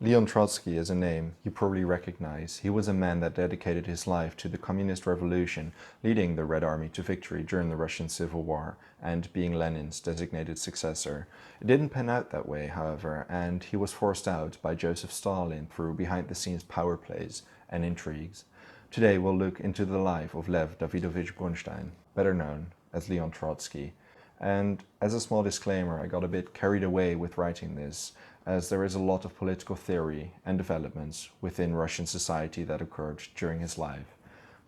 Leon Trotsky is a name you probably recognize. He was a man that dedicated his life to the communist revolution, leading the Red Army to victory during the Russian Civil War and being Lenin's designated successor. It didn't pan out that way, however, and he was forced out by Joseph Stalin through behind-the-scenes power plays and intrigues. Today we'll look into the life of Lev Davidovich Bronstein, better known as Leon Trotsky. And as a small disclaimer, I got a bit carried away with writing this, as there is a lot of political theory and developments within Russian society that occurred during his life.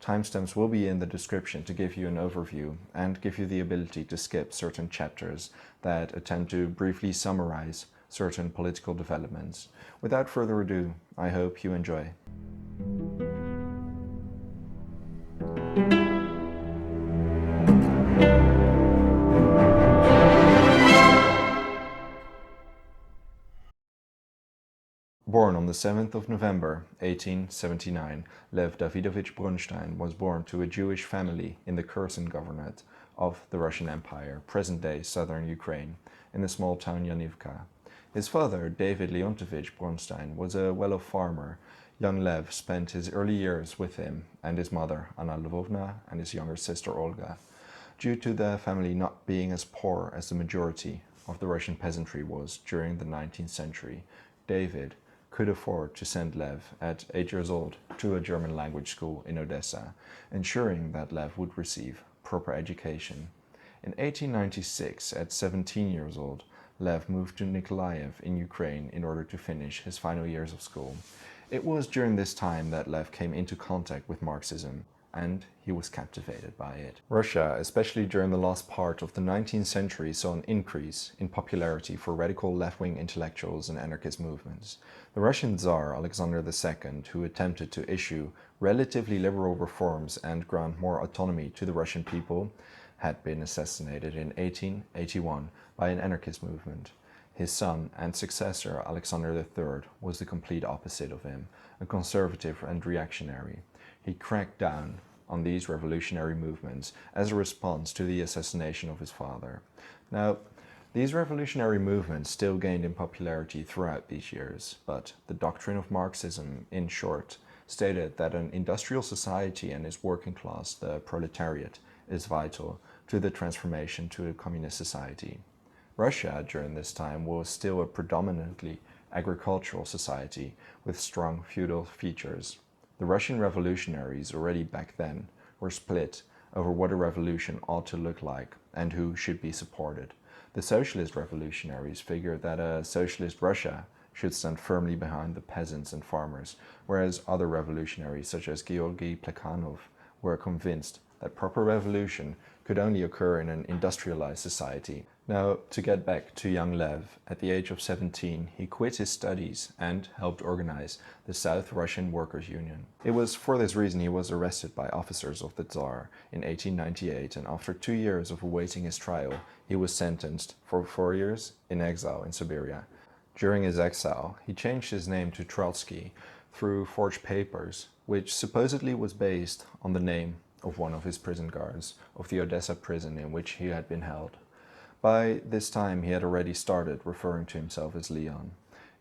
Timestamps will be in the description to give you an overview and give you the ability to skip certain chapters that attempt to briefly summarize certain political developments. Without further ado, I hope you enjoy. Born on the 7th of November 1879, Lev Davidovich Bronstein was born to a Jewish family in the Kherson Governorate of the Russian Empire, present-day southern Ukraine, in the small town Yanivka. His father, David Leontovich Bronstein, was a well-off farmer. Young Lev spent his early years with him and his mother, Anna Lvovna, and his younger sister, Olga. Due to the family not being as poor as the majority of the Russian peasantry was during the 19th century, David could afford to send Lev at 8 years old to a German language school in Odessa, ensuring that Lev would receive proper education. In 1896, at 17 years old, Lev moved to Nikolaev in Ukraine in order to finish his final years of school. It was during this time that Lev came into contact with Marxism, and he was captivated by it. Russia, especially during the last part of the 19th century, saw an increase in popularity for radical left-wing intellectuals and anarchist movements. The Russian Tsar Alexander II, who attempted to issue relatively liberal reforms and grant more autonomy to the Russian people, had been assassinated in 1881 by an anarchist movement. His son and successor, Alexander III, was the complete opposite of him, a conservative and reactionary. He cracked down on these revolutionary movements as a response to the assassination of his father. Now, these revolutionary movements still gained in popularity throughout these years, but the doctrine of Marxism, in short, stated that an industrial society and its working class, the proletariat, is vital to the transformation to a communist society. Russia, during this time, was still a predominantly agricultural society with strong feudal features. The Russian revolutionaries already back then were split over what a revolution ought to look like and who should be supported. The socialist revolutionaries figured that a socialist Russia should stand firmly behind the peasants and farmers, whereas other revolutionaries such as Georgy Plekhanov were convinced that proper revolution could only occur in an industrialized society. Now, to get back to young Lev, at the age of 17, he quit his studies and helped organize the South Russian Workers' Union. It was for this reason he was arrested by officers of the Tsar in 1898, and after 2 years of awaiting his trial, he was sentenced for 4 years in exile in Siberia. During his exile, he changed his name to Trotsky through forged papers, which supposedly was based on the name of one of his prison guards of the Odessa prison in which he had been held. By this time, he had already started referring to himself as Leon.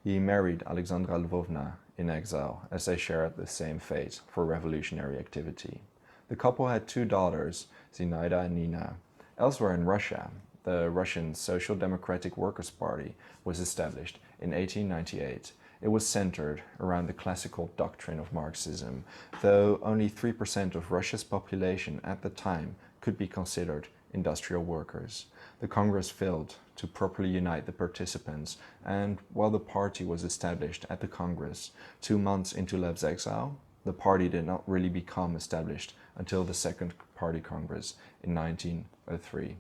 He married Alexandra Lvovna in exile, as they shared the same fate for revolutionary activity. The couple had 2 daughters, Zinaida and Nina. Elsewhere in Russia, the Russian Social Democratic Workers' Party was established in 1898. It was centered around the classical doctrine of Marxism, though only 3% of Russia's population at the time could be considered industrial workers. The Congress failed to properly unite the participants, and while the party was established at the Congress 2 months into Lev's exile, the party did not really become established until the Second Party Congress in 1903.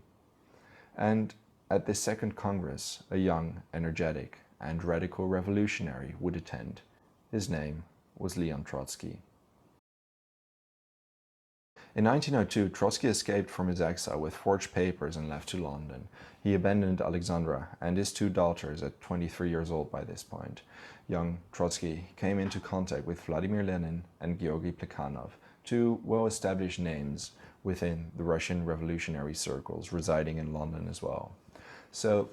And at this Second Congress, a young, energetic, and radical revolutionary would attend. His name was Leon Trotsky. In 1902, Trotsky escaped from his exile with forged papers and left to London. He abandoned Alexandra and his 2 daughters at 23 years old by this point. Young Trotsky came into contact with Vladimir Lenin and Georgy Plekhanov, 2 well-established names within the Russian revolutionary circles residing in London as well. So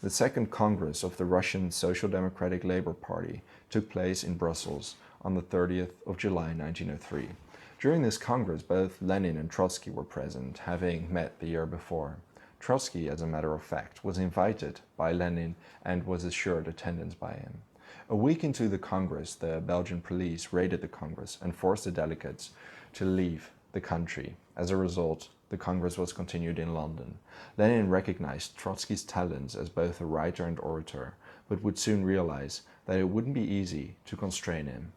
The Second Congress of the Russian Social Democratic Labour Party took place in Brussels on the 30th of July 1903. During this Congress, both Lenin and Trotsky were present, having met the year before. Trotsky, as a matter of fact, was invited by Lenin and was assured attendance by him. A week into the Congress, the Belgian police raided the Congress and forced the delegates to leave the country. As a result, the Congress was continued in London. Lenin recognized Trotsky's talents as both a writer and orator, but would soon realize that it wouldn't be easy to constrain him.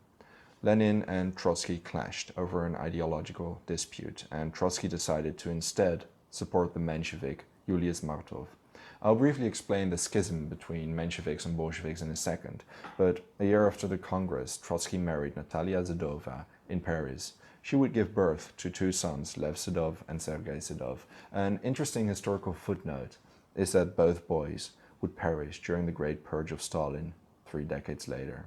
Lenin and Trotsky clashed over an ideological dispute, and Trotsky decided to instead support the Menshevik Julius Martov. I'll briefly explain the schism between Mensheviks and Bolsheviks in a second, but a year after the Congress, Trotsky married Natalia Zadova in Paris. She would give birth to two sons, Lev Sedov and Sergei Sedov. An interesting historical footnote is that both boys would perish during the Great Purge of Stalin 3 decades later.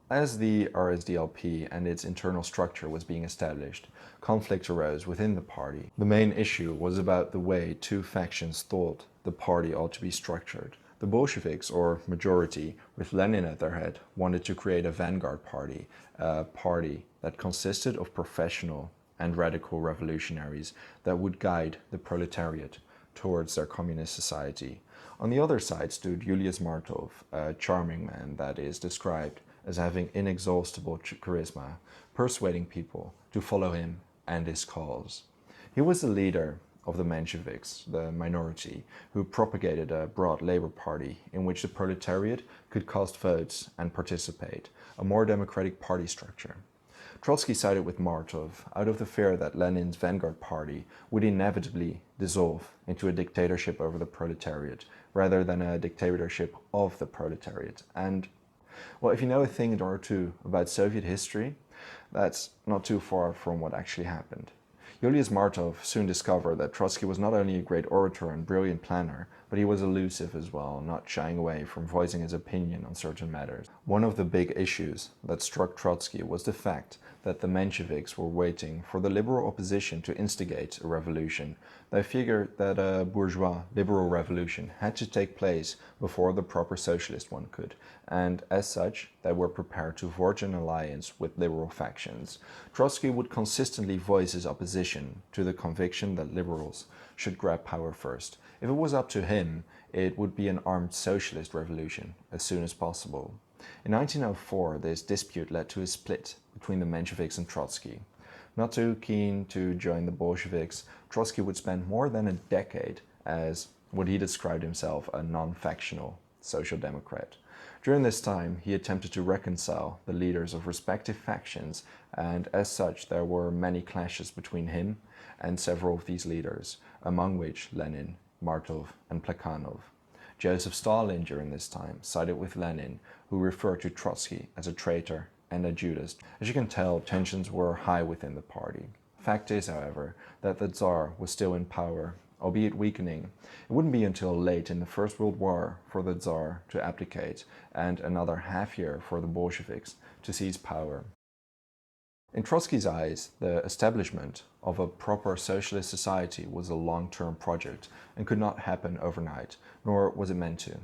As the RSDLP and its internal structure was being established, conflict arose within the party. The main issue was about the way two factions thought the party ought to be structured. The Bolsheviks, or majority, with Lenin at their head, wanted to create a vanguard party, a party that consisted of professional and radical revolutionaries that would guide the proletariat towards their communist society. On the other side stood Julius Martov, a charming man that is described as having inexhaustible charisma, persuading people to follow him and his cause. He was the leader of the Mensheviks, the minority, who propagated a broad labor party in which the proletariat could cast votes and participate, a more democratic party structure. Trotsky sided with Martov out of the fear that Lenin's vanguard party would inevitably dissolve into a dictatorship over the proletariat, rather than a dictatorship of the proletariat. And well, if you know a thing or two about Soviet history, that's not too far from what actually happened. Julius Martov soon discovered that Trotsky was not only a great orator and brilliant planner, but he was elusive as well, not shying away from voicing his opinion on certain matters. One of the big issues that struck Trotsky was the fact that the Mensheviks were waiting for the liberal opposition to instigate a revolution. They figured that a bourgeois liberal revolution had to take place before the proper socialist one could, and as such, they were prepared to forge an alliance with liberal factions. Trotsky would consistently voice his opposition to the conviction that liberals should grab power first. If it was up to him, it would be an armed socialist revolution as soon as possible. In 1904, this dispute led to a split between the Mensheviks and Trotsky. Not too keen to join the Bolsheviks, Trotsky would spend more than a decade as what he described himself a non-factional social democrat. During this time, he attempted to reconcile the leaders of respective factions, and as such, there were many clashes between him and several of these leaders, among which Lenin, Martov, and Plekhanov. Joseph Stalin during this time sided with Lenin, who referred to Trotsky as a traitor and a Judas. As you can tell, tensions were high within the party. Fact is, however, that the Tsar was still in power, albeit weakening. It wouldn't be until late in the First World War for the Tsar to abdicate, and another half year for the Bolsheviks to seize power. In Trotsky's eyes, the establishment of a proper socialist society was a long-term project and could not happen overnight, nor was it meant to.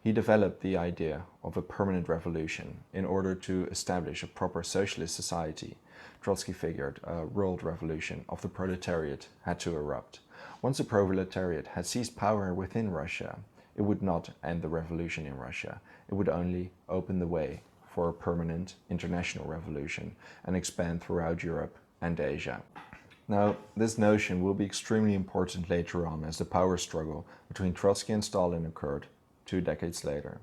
He developed the idea of a permanent revolution in order to establish a proper socialist society. Trotsky figured a world revolution of the proletariat had to erupt. Once the proletariat had seized power within Russia, it would not end the revolution in Russia. It would only open the way for a permanent international revolution and expand throughout Europe and Asia. Now, this notion will be extremely important later on as the power struggle between Trotsky and Stalin occurred 2 decades later.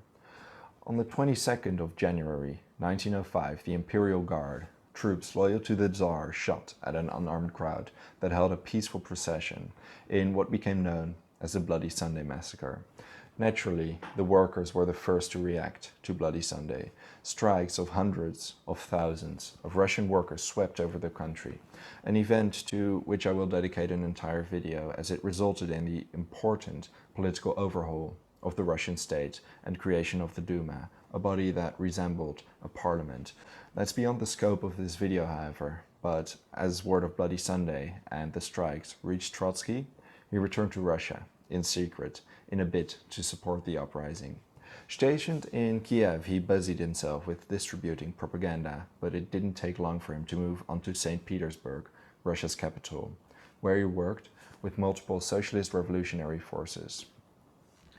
On the 22nd of January 1905, the Imperial Guard, troops loyal to the Tsar, shot at an unarmed crowd that held a peaceful procession in what became known as the Bloody Sunday Massacre. Naturally, the workers were the first to react to Bloody Sunday. Strikes of hundreds of thousands of Russian workers swept over the country, an event to which I will dedicate an entire video as it resulted in the important political overhaul of the Russian state and creation of the Duma, a body that resembled a parliament. That's beyond the scope of this video, however, but as word of Bloody Sunday and the strikes reached Trotsky, he returned to Russia in secret in a bid to support the uprising. Stationed in Kiev, he busied himself with distributing propaganda, but it didn't take long for him to move on to St. Petersburg, Russia's capital, where he worked with multiple socialist revolutionary forces.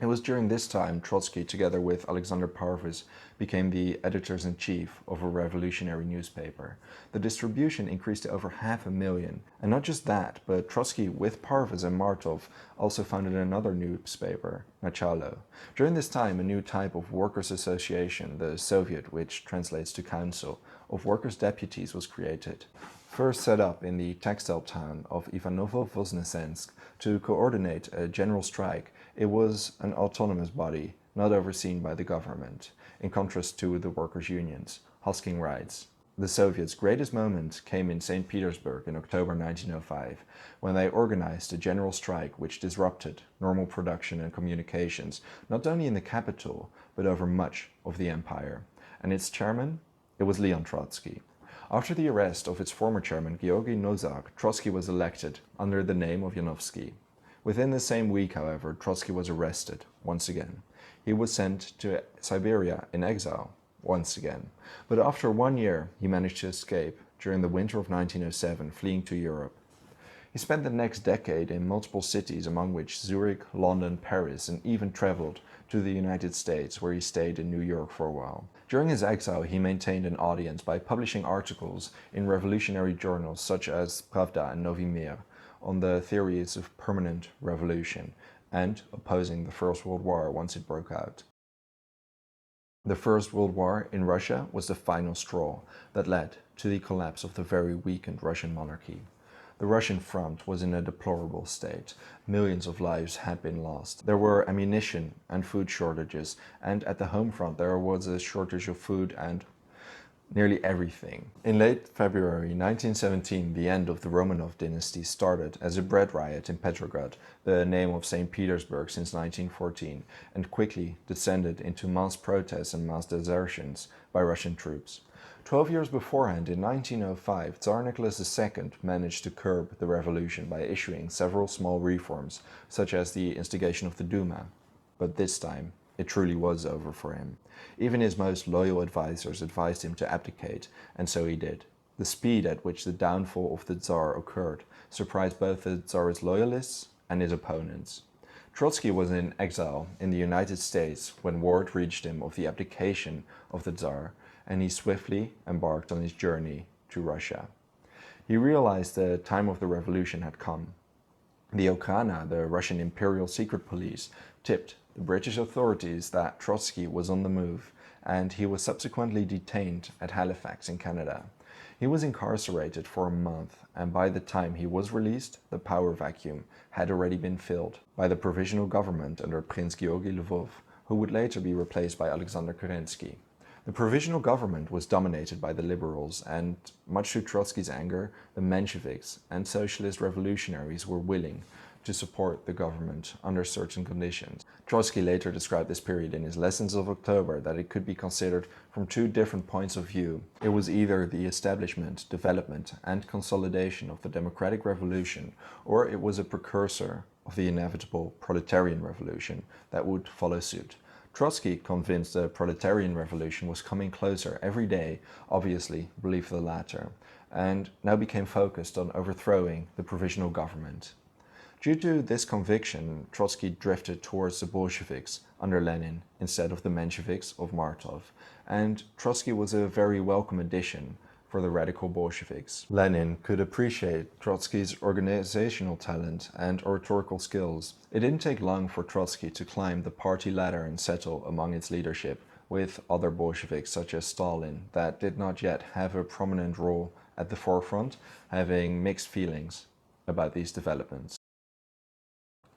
It was during this time Trotsky, together with Alexander Parvus, became the editors-in-chief of a revolutionary newspaper. The distribution increased to over 500,000. And not just that, but Trotsky, with Parvus and Martov, also founded another newspaper, Nachalo. During this time, a new type of workers' association, the Soviet, which translates to Council, of Workers' Deputies, was created. First set up in the textile town of Ivanovo-Voznesensk to coordinate a general strike, it was an autonomous body, not overseen by the government, in contrast to the workers' unions. Hosking writes, "The Soviets' greatest moment came in St. Petersburg in October 1905, when they organized a general strike which disrupted normal production and communications, not only in the capital, but over much of the empire. And its chairman? It was Leon Trotsky. After the arrest of its former chairman, Georgy Nozak, Trotsky was elected under the name of Yanovsky. Within the same week, however, Trotsky was arrested, once again. He was sent to Siberia in exile, once again. But after 1 year, he managed to escape during the winter of 1907, fleeing to Europe. He spent the next decade in multiple cities, among which Zurich, London, Paris, and even traveled to the United States, where he stayed in New York for a while. During his exile, he maintained an audience by publishing articles in revolutionary journals such as Pravda and Novy Mir on the theories of permanent revolution and opposing the First World War once it broke out. The First World War in Russia was the final straw that led to the collapse of the very weakened Russian monarchy. The Russian front was in a deplorable state. Millions of lives had been lost. There were ammunition and food shortages, and at the home front there was a shortage of food and nearly everything. In late February 1917, the end of the Romanov dynasty started as a bread riot in Petrograd, the name of St. Petersburg since 1914, and quickly descended into mass protests and mass desertions by Russian troops. 12 years beforehand, in 1905, Tsar Nicholas II managed to curb the revolution by issuing several small reforms, such as the instigation of the Duma. But this time, it truly was over for him. Even his most loyal advisors advised him to abdicate, and so he did. The speed at which the downfall of the Tsar occurred surprised both the Tsar's loyalists and his opponents. Trotsky was in exile in the United States when word reached him of the abdication of the Tsar, and he swiftly embarked on his journey to Russia. He realized the time of the revolution had come. The Okhrana, the Russian Imperial Secret Police, tipped the British authorities that Trotsky was on the move, and he was subsequently detained at Halifax in Canada. He was incarcerated for a month, and by the time he was released, the power vacuum had already been filled by the provisional government under Prince Georgy Lvov, who would later be replaced by Alexander Kerensky. The provisional government was dominated by the liberals, and much to Trotsky's anger, the Mensheviks and socialist revolutionaries were willing to support the government under certain conditions. Trotsky later described this period in his Lessons of October that it could be considered from two different points of view. It was either the establishment, development, and consolidation of the democratic revolution, or it was a precursor of the inevitable proletarian revolution that would follow suit. Trotsky, convinced the proletarian revolution was coming closer every day, obviously believed the latter, and now became focused on overthrowing the provisional government. Due to this conviction, Trotsky drifted towards the Bolsheviks under Lenin instead of the Mensheviks of Martov, and Trotsky was a very welcome addition for the radical Bolsheviks. Lenin could appreciate Trotsky's organizational talent and oratorical skills. It didn't take long for Trotsky to climb the party ladder and settle among its leadership with other Bolsheviks such as Stalin that did not yet have a prominent role at the forefront, having mixed feelings about these developments.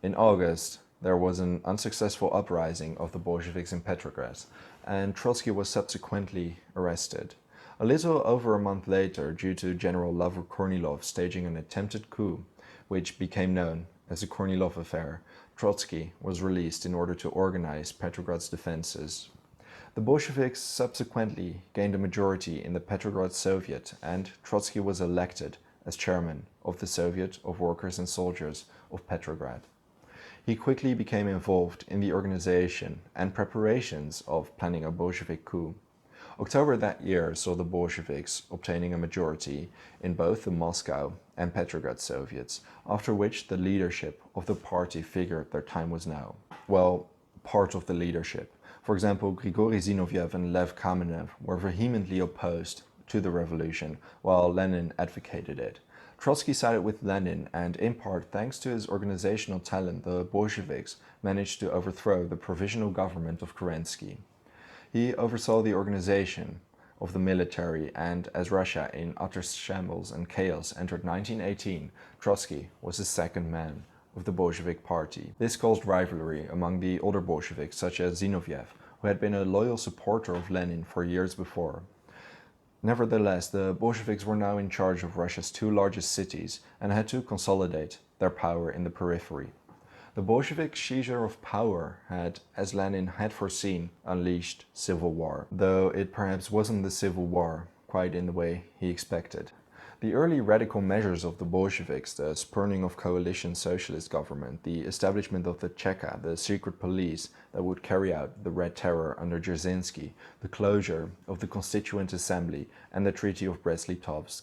In August, there was an unsuccessful uprising of the Bolsheviks in Petrograd, and Trotsky was subsequently arrested. A little over a month later, due to General Lev Kornilov staging an attempted coup, which became known as the Kornilov Affair, Trotsky was released in order to organize Petrograd's defenses. The Bolsheviks subsequently gained a majority in the Petrograd Soviet, and Trotsky was elected as chairman of the Soviet of Workers and Soldiers of Petrograd. he quickly became involved in the organization and preparations of planning a Bolshevik coup. October that year saw the Bolsheviks obtaining a majority in both the Moscow and Petrograd Soviets, after which the leadership of the party figured their time was now. Well, part of the leadership. For example, Grigory Zinoviev and Lev Kamenev were vehemently opposed to the revolution, while Lenin advocated it. Trotsky sided with Lenin, and in part thanks to his organizational talent, the Bolsheviks managed to overthrow the provisional government of Kerensky. He oversaw the organization of the military, and as Russia in utter shambles and chaos entered 1918, Trotsky was the second man of the Bolshevik party. This caused rivalry among the older Bolsheviks, such as Zinoviev, who had been a loyal supporter of Lenin for years before. Nevertheless, the Bolsheviks were now in charge of Russia's two largest cities and had to consolidate their power in the periphery. The Bolshevik seizure of power had, as Lenin had foreseen, unleashed civil war, though it perhaps wasn't the civil war quite in the way he expected. The early radical measures of the Bolsheviks, the spurning of coalition socialist government, the establishment of the Cheka, the secret police that would carry out the Red Terror under Dzerzhinsky, the closure of the Constituent Assembly, and the Treaty of Brest-Litovsk.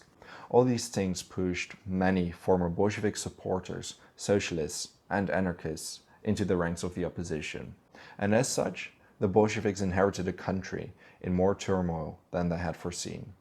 All these things pushed many former Bolshevik supporters, socialists, and anarchists into the ranks of the opposition. And as such, the Bolsheviks inherited a country in more turmoil than they had foreseen.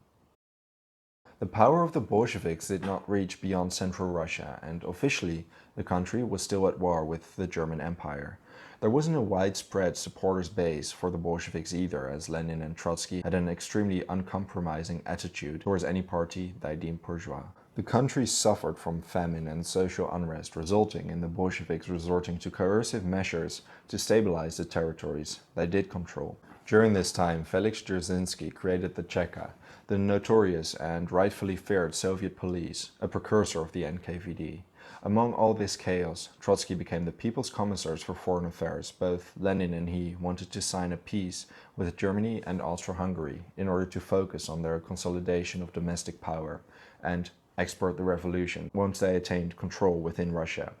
The power of the Bolsheviks did not reach beyond Central Russia, and officially the country was still at war with the German Empire. There wasn't a widespread supporters base for the Bolsheviks either, as Lenin and Trotsky had an extremely uncompromising attitude towards any party they deemed bourgeois. The country suffered from famine and social unrest, resulting in the Bolsheviks resorting to coercive measures to stabilize the territories they did control. During this time, Felix Dzerzhinsky created the Cheka, the notorious and rightfully feared Soviet police, a precursor of the NKVD. Among all this chaos, Trotsky became the People's Commissars for Foreign Affairs. Both Lenin and he wanted to sign a peace with Germany and Austro-Hungary in order to focus on their consolidation of domestic power and export the revolution once they attained control within Russia.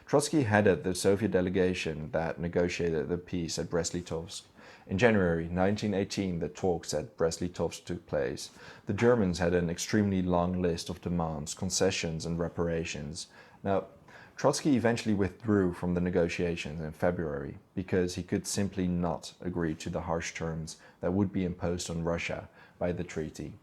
Trotsky headed the Soviet delegation that negotiated the peace at Brest-Litovsk. In January 1918, the talks at Brest-Litovsk took place. The Germans had an extremely long list of demands, concessions, and reparations. Now, Trotsky eventually withdrew from the negotiations in February because he could simply not agree to the harsh terms that would be imposed on Russia by the treaty.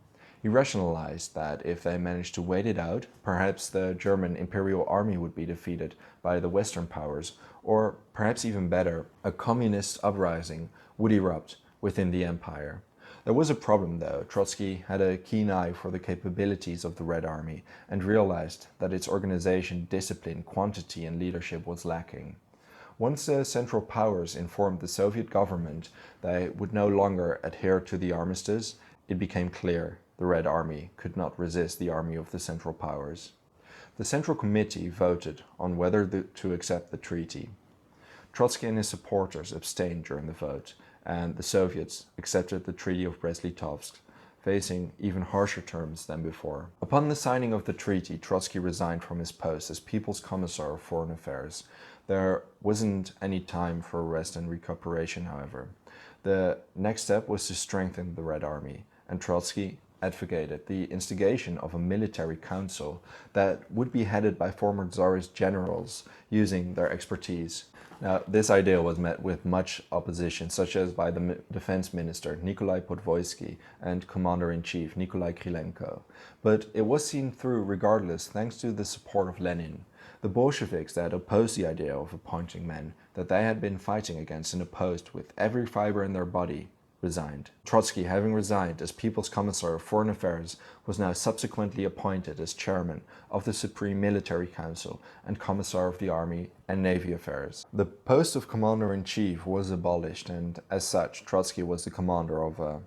He rationalized that if they managed to wait it out, perhaps the German Imperial Army would be defeated by the Western powers, or perhaps even better, a communist uprising would erupt within the empire. There was a problem though. Trotsky had a keen eye for the capabilities of the Red Army and realized that its organization, discipline, quantity, and leadership was lacking. Once the Central Powers informed the Soviet government they would no longer adhere to the armistice, it became clear the Red Army could not resist the army of the Central Powers. The Central Committee voted on whether to accept the treaty. Trotsky and his supporters abstained during the vote, and the Soviets accepted the Treaty of Brest-Litovsk, facing even harsher terms than before. Upon the signing of the treaty, Trotsky resigned from his post as People's Commissar of Foreign Affairs. There wasn't any time for rest and recuperation, however. The next step was to strengthen the Red Army, and Trotsky advocated the instigation of a military council that would be headed by former Tsarist generals using their expertise. Now, this idea was met with much opposition, such as by the defense minister Nikolai Podvoisky and commander-in-chief Nikolai Krylenko. But it was seen through regardless thanks to the support of Lenin. The Bolsheviks that opposed the idea of appointing men that they had been fighting against and opposed with every fiber in their body resigned. Trotsky, having resigned as People's Commissar of Foreign Affairs, was now subsequently appointed as chairman of the Supreme Military Council and Commissar of the Army and Navy Affairs. The post of Commander-in-Chief was abolished, and as such, Trotsky was the commander of a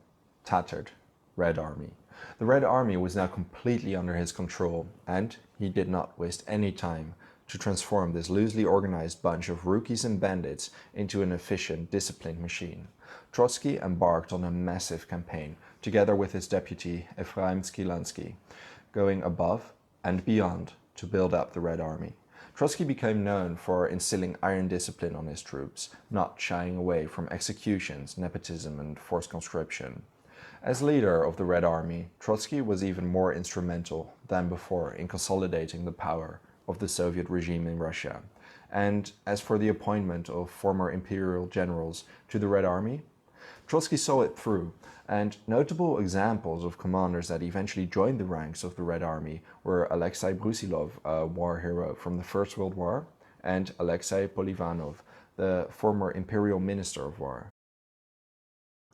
tattered Red Army. The Red Army was now completely under his control, and he did not waste any time to transform this loosely organized bunch of rookies and bandits into an efficient, disciplined machine. Trotsky embarked on a massive campaign, together with his deputy Ephraim Skilansky, going above and beyond to build up the Red Army. Trotsky became known for instilling iron discipline on his troops, not shying away from executions, nepotism, and forced conscription. As leader of the Red Army, Trotsky was even more instrumental than before in consolidating the power of the Soviet regime in Russia. And as for the appointment of former imperial generals to the Red Army, Trotsky saw it through, and notable examples of commanders that eventually joined the ranks of the Red Army were Alexei Brusilov, a war hero from the First World War, and Alexei Polivanov, the former imperial minister of war.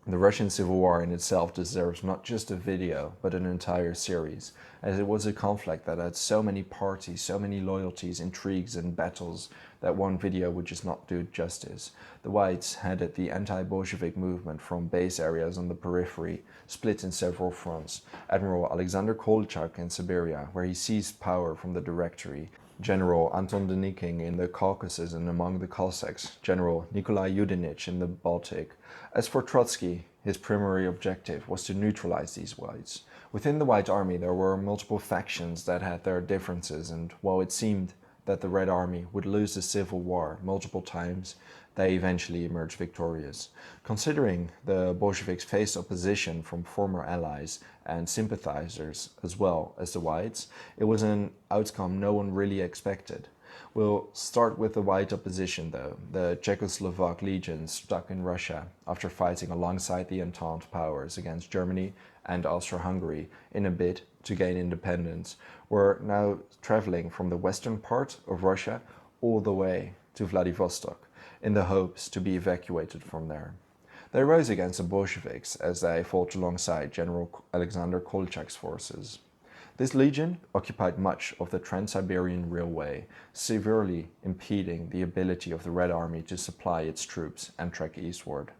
The Russian Civil War in itself deserves not just a video, but an entire series, as it was a conflict that had so many parties, so many loyalties, intrigues and battles that one video would just not do justice. The Whites headed the anti-Bolshevik movement from base areas on the periphery, split in several fronts. Admiral Alexander Kolchak in Siberia, where he seized power from the Directory, General Anton Denikin in the Caucasus and among the Cossacks, General Nikolai Yudenich in the Baltic. As for Trotsky, his primary objective was to neutralize these Whites. Within the White Army there were multiple factions that had their differences, and while it seemed that the Red Army would lose the Civil War multiple times, they eventually emerged victorious. Considering the Bolsheviks faced opposition from former allies and sympathizers as well as the Whites, it was an outcome no one really expected. We'll start with the White opposition though. The Czechoslovak legions stuck in Russia after fighting alongside the Entente powers against Germany and Austro-Hungary in a bid to gain independence were now traveling from the western part of Russia all the way to Vladivostok in the hopes to be evacuated from there. They rose against the Bolsheviks as they fought alongside General Alexander Kolchak's forces. This legion occupied much of the Trans-Siberian Railway, severely impeding the ability of the Red Army to supply its troops and trek eastward.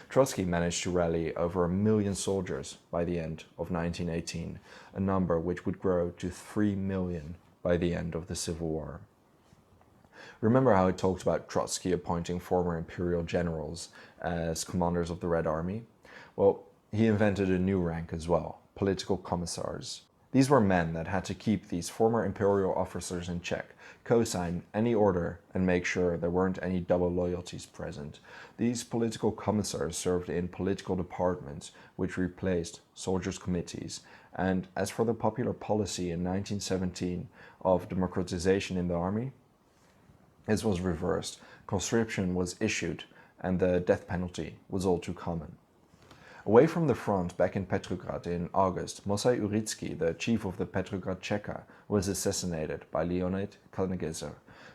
Trotsky managed to rally over 1 million soldiers by the end of 1918, a number which would grow to 3 million by the end of the Civil War. Remember how I talked about Trotsky appointing former imperial generals as commanders of the Red Army? Well, he invented a new rank as well, political commissars. These were men that had to keep these former imperial officers in check, co-sign any order, and make sure there weren't any double loyalties present. These political commissars served in political departments, which replaced soldiers' committees. And as for the popular policy in 1917 of democratization in the army, this was reversed. Conscription was issued, and the death penalty was all too common. Away from the front, back in Petrograd in August, Mosai Uritsky, the chief of the Petrograd Cheka, was assassinated by Leonid Kalnegezer.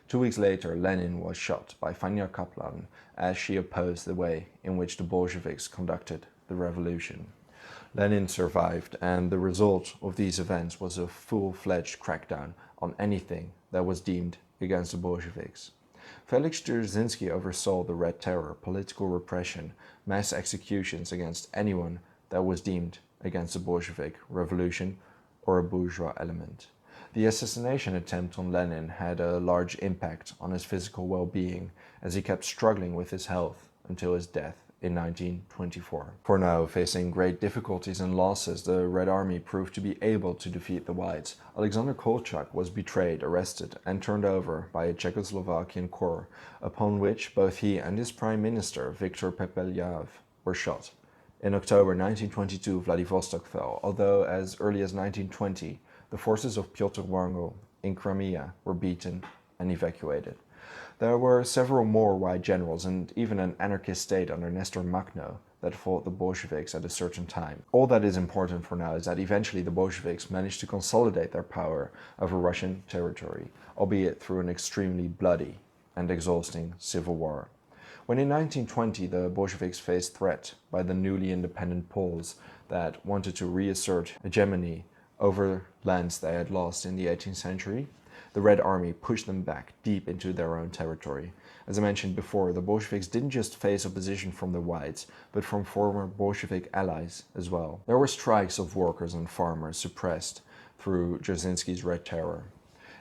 2 weeks later, Lenin was shot by Fanya Kaplan as she opposed the way in which the Bolsheviks conducted the revolution. Lenin survived, and the result of these events was a full-fledged crackdown on anything that was deemed against the Bolsheviks. Felix Dzerzhinsky oversaw the Red Terror, political repression, mass executions against anyone that was deemed against the Bolshevik revolution or a bourgeois element. The assassination attempt on Lenin had a large impact on his physical well-being, as he kept struggling with his health until his death in 1924. For now, facing great difficulties and losses, the Red Army proved to be able to defeat the Whites. Alexander Kolchak was betrayed, arrested, and turned over by a Czechoslovakian corps, upon which both he and his prime minister, Viktor Pepelyaev, were shot. In October 1922, Vladivostok fell, although as early as 1920, the forces of Pyotr Wrangel in Crimea were beaten and evacuated. There were several more White generals and even an anarchist state under Nestor Makhno that fought the Bolsheviks at a certain time. All that is important for now is that eventually the Bolsheviks managed to consolidate their power over Russian territory, albeit through an extremely bloody and exhausting civil war. When in 1920 the Bolsheviks faced threat by the newly independent Poles that wanted to reassert hegemony over lands they had lost in the 18th century, the Red Army pushed them back deep into their own territory. As I mentioned before, the Bolsheviks didn't just face opposition from the Whites, but from former Bolshevik allies as well. There were strikes of workers and farmers suppressed through Dzerzhinsky's Red Terror.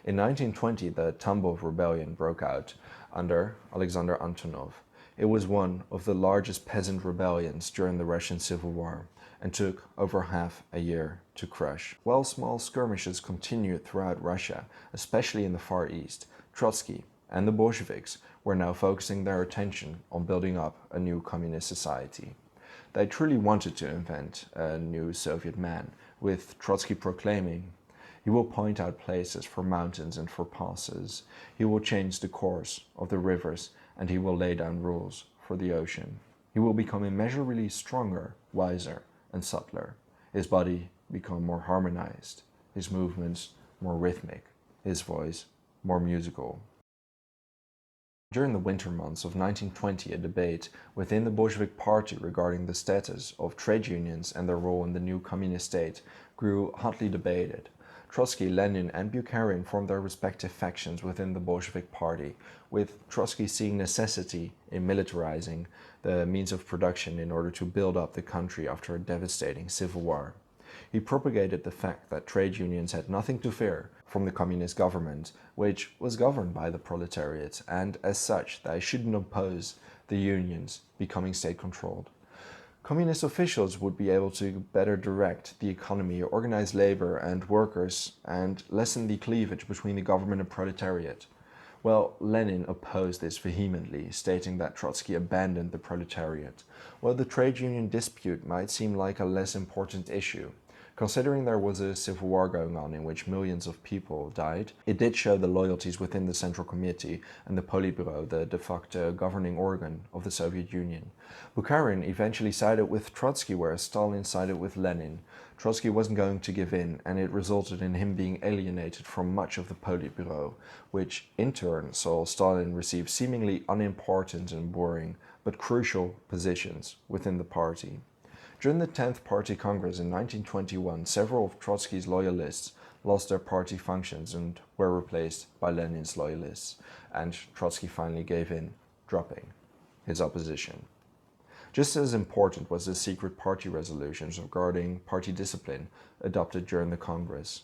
In 1920, the Tambov Rebellion broke out under Alexander Antonov. It was one of the largest peasant rebellions during the Russian Civil War, and took over half a year to crush. While small skirmishes continued throughout Russia, especially in the Far East, Trotsky and the Bolsheviks were now focusing their attention on building up a new communist society. They truly wanted to invent a new Soviet man, with Trotsky proclaiming, "He will point out places for mountains and for passes. He will change the course of the rivers, and he will lay down rules for the ocean. He will become immeasurably stronger, wiser, and subtler. His body become more harmonized, his movements more rhythmic, his voice more musical." During the winter months of 1920, a debate within the Bolshevik Party regarding the status of trade unions and their role in the new communist state grew hotly debated. Trotsky, Lenin, and Bukharin formed their respective factions within the Bolshevik Party, with Trotsky seeing necessity in militarizing the means of production in order to build up the country after a devastating civil war. He propagated the fact that trade unions had nothing to fear from the communist government, which was governed by the proletariat, and as such, they shouldn't oppose the unions becoming state-controlled. Communist officials would be able to better direct the economy, organize labor and workers, and lessen the cleavage between the government and proletariat. Well, Lenin opposed this vehemently, stating that Trotsky abandoned the proletariat. While the trade union dispute might seem like a less important issue, considering there was a civil war going on in which millions of people died, it did show the loyalties within the Central Committee and the Politburo, the de facto governing organ of the Soviet Union. Bukharin eventually sided with Trotsky, whereas Stalin sided with Lenin. Trotsky wasn't going to give in, and it resulted in him being alienated from much of the Politburo, which in turn saw Stalin receive seemingly unimportant and boring, but crucial positions within the party. During the 10th Party Congress in 1921, several of Trotsky's loyalists lost their party functions and were replaced by Lenin's loyalists, and Trotsky finally gave in, dropping his opposition. Just as important was the secret party resolutions regarding party discipline adopted during the Congress.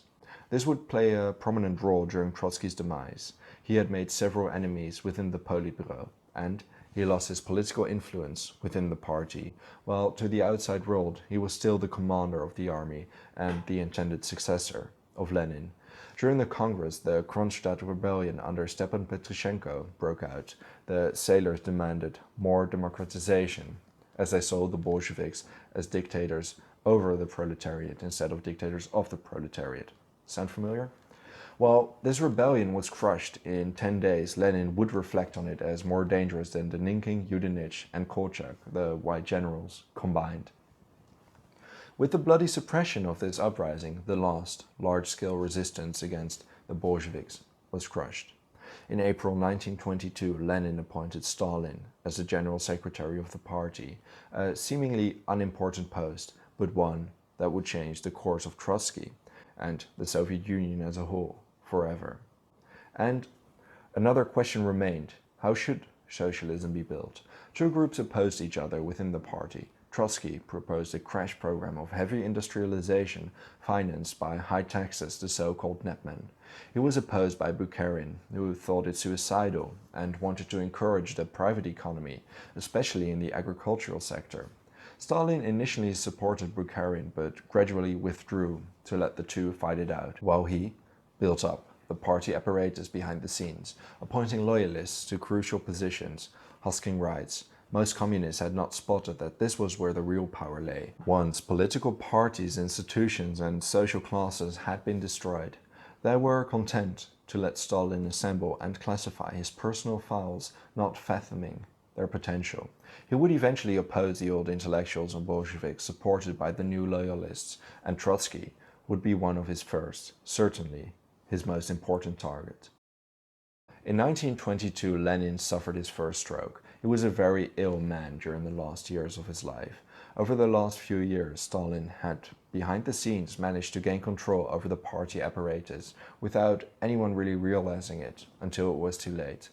This would play a prominent role during Trotsky's demise. He had made several enemies within the Politburo, and he lost his political influence within the party, while to the outside world he was still the commander of the army and the intended successor of Lenin. During the Congress, the Kronstadt rebellion under Stepan Petrushenko broke out. The sailors demanded more democratization, as they saw the Bolsheviks as dictators over the proletariat instead of dictators of the proletariat. Sound familiar? While this rebellion was crushed in 10 days, Lenin would reflect on it as more dangerous than Denikin, Yudenich, and Kolchak, the white generals, combined. With the bloody suppression of this uprising, the last large-scale resistance against the Bolsheviks was crushed. In April 1922, Lenin appointed Stalin as the general secretary of the party, a seemingly unimportant post, but one that would change the course of Trotsky and the Soviet Union as a whole forever. And another question remained: how should socialism be built? Two groups opposed each other within the party. Trotsky proposed a crash program of heavy industrialization financed by high taxes, the so-called netmen. He was opposed by Bukharin, who thought it suicidal and wanted to encourage the private economy, especially in the agricultural sector. Stalin initially supported Bukharin, but gradually withdrew to let the two fight it out, while he built up the party apparatus behind the scenes, appointing loyalists to crucial positions, husking rights. Most communists had not spotted that this was where the real power lay. Once political parties, institutions, and social classes had been destroyed, they were content to let Stalin assemble and classify his personal files, not fathoming their potential. He would eventually oppose the old intellectuals and Bolsheviks supported by the new loyalists, and Trotsky would be one of his first, certainly his most important target. In 1922, Lenin suffered his first stroke. He was a very ill man during the last years of his life. Over the last few years, Stalin had, behind the scenes, managed to gain control over the party apparatus without anyone really realizing it until it was too late.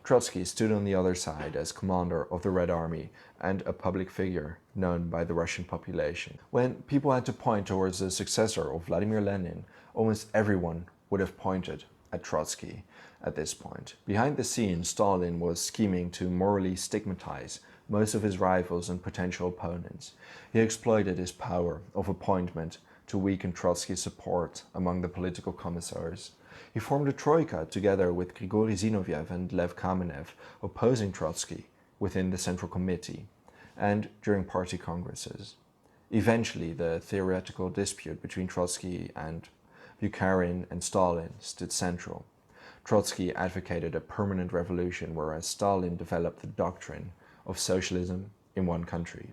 Trotsky stood on the other side as commander of the Red Army and a public figure known by the Russian population. When people had to point towards the successor of Vladimir Lenin, almost everyone would have pointed at Trotsky at this point. Behind the scenes, Stalin was scheming to morally stigmatize most of his rivals and potential opponents. He exploited his power of appointment to weaken Trotsky's support among the political commissars. He formed a troika together with Grigory Zinoviev and Lev Kamenev, opposing Trotsky within the Central Committee and during party congresses. Eventually, the theoretical dispute between Trotsky and Bukharin and Stalin stood central. Trotsky advocated a permanent revolution, whereas Stalin developed the doctrine of socialism in one country.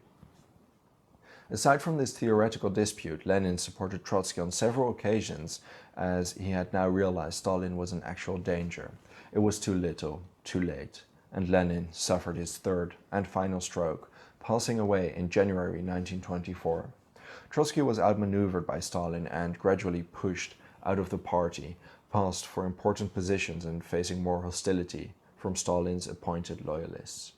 Aside from this theoretical dispute, Lenin supported Trotsky on several occasions, as he had now realized Stalin was an actual danger. It was too little, too late, and Lenin suffered his third and final stroke, passing away in January 1924. Trotsky was outmaneuvered by Stalin and gradually pushed out of the party, passed for important positions and facing more hostility from Stalin's appointed loyalists.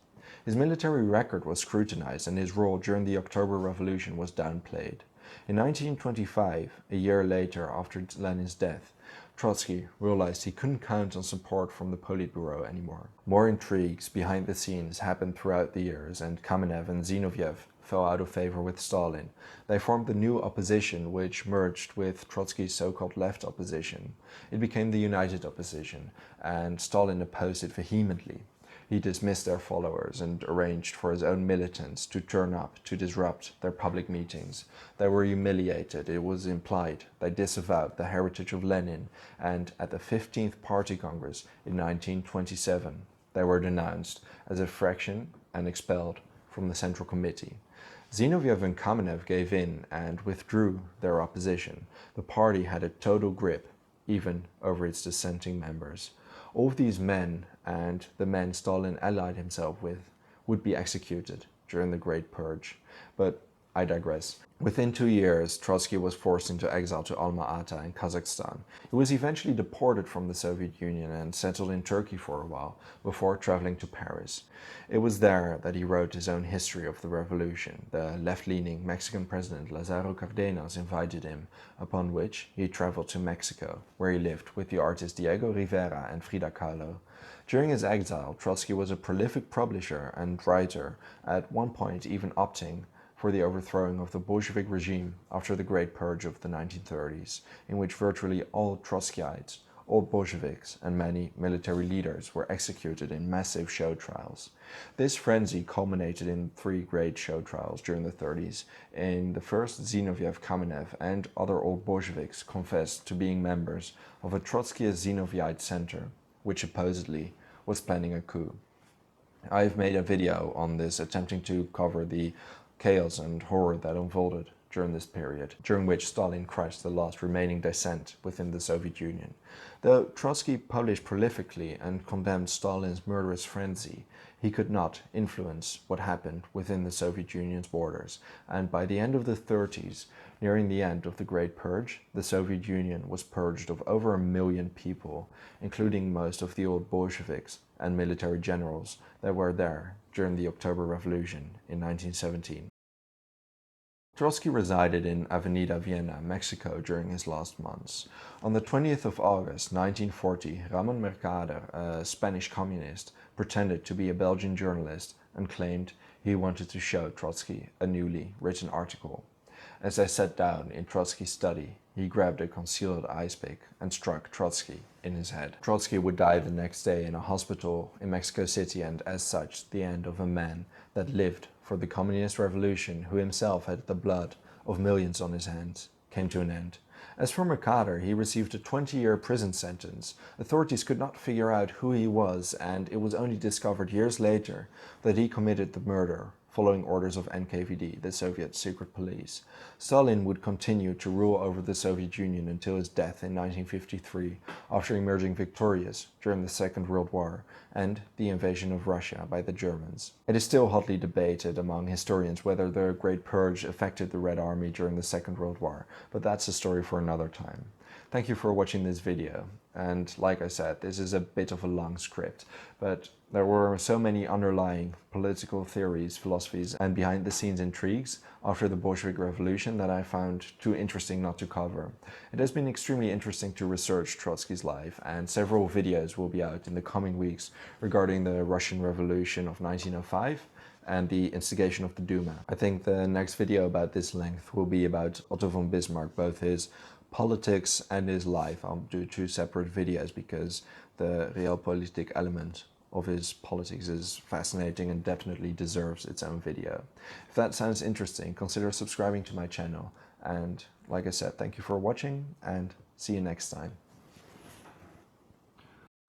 His military record was scrutinized and his role during the October Revolution was downplayed. In 1925, a year later after Lenin's death, Trotsky realized he couldn't count on support from the Politburo anymore. More intrigues behind the scenes happened throughout the years, and Kamenev and Zinoviev fell out of favor with Stalin. They formed the new opposition, which merged with Trotsky's so-called left opposition. It became the United Opposition, and Stalin opposed it vehemently. He dismissed their followers and arranged for his own militants to turn up to disrupt their public meetings. They were humiliated, it was implied. They disavowed the heritage of Lenin, and at the 15th Party Congress in 1927, they were denounced as a fraction and expelled from the Central Committee. Zinoviev and Kamenev gave in and withdrew their opposition. The party had a total grip, even over its dissenting members. All of these men and the men Stalin allied himself with would be executed during the Great Purge. But I digress. Within 2 years, Trotsky was forced into exile to Alma-Ata in Kazakhstan. He was eventually deported from the Soviet Union and settled in Turkey for a while, before traveling to Paris. It was there that he wrote his own history of the revolution. The left-leaning Mexican president Lázaro Cárdenas invited him, upon which he traveled to Mexico, where he lived with the artists Diego Rivera and Frida Kahlo. During his exile, Trotsky was a prolific publisher and writer, at one point even opting for the overthrowing of the Bolshevik regime after the Great Purge of the 1930s, in which virtually all Trotskyites, all Bolsheviks, and many military leaders were executed in massive show trials. This frenzy culminated in 3 great show trials during the 30s. In the first, Zinoviev, Kamenev, and other old Bolsheviks confessed to being members of a Trotskyist Zinoviite center, which supposedly was planning a coup. I've made a video on this attempting to cover the chaos and horror that unfolded during this period, during which Stalin crushed the last remaining dissent within the Soviet Union. Though Trotsky published prolifically and condemned Stalin's murderous frenzy, he could not influence what happened within the Soviet Union's borders, and by the end of the 30s, nearing the end of the Great Purge, the Soviet Union was purged of over 1 million people, including most of the old Bolsheviks and military generals that were there during the October Revolution in 1917. Trotsky resided in Avenida Vienna, Mexico during his last months. On the 20th of August 1940, Ramon Mercader, a Spanish communist, pretended to be a Belgian journalist and claimed he wanted to show Trotsky a newly written article. As they sat down in Trotsky's study, he grabbed a concealed ice pick and struck Trotsky in his head. Trotsky would die the next day in a hospital in Mexico City, and as such, the end of a man that lived for the communist revolution, who himself had the blood of millions on his hands, came to an end. As for Mercader, he received a 20-year prison sentence. Authorities could not figure out who he was, and it was only discovered years later that he committed the murder following orders of NKVD, the Soviet secret police. Stalin would continue to rule over the Soviet Union until his death in 1953, after emerging victorious during the Second World War and the invasion of Russia by the Germans. It is still hotly debated among historians whether the Great Purge affected the Red Army during the Second World War, but that's a story for another time. Thank you for watching this video, and like I said, this is a bit of a long script, but there were so many underlying political theories, philosophies, and behind-the-scenes intrigues after the Bolshevik Revolution that I found too interesting not to cover. It has been extremely interesting to research Trotsky's life, and several videos will be out in the coming weeks regarding the Russian Revolution of 1905 and the instigation of the Duma. I think the next video about this length will be about Otto von Bismarck, both his politics and his life. I'll do 2 separate videos because the realpolitik element of his politics is fascinating and definitely deserves its own video. If that sounds interesting, consider subscribing to my channel. And like I said, thank you for watching and see you next time.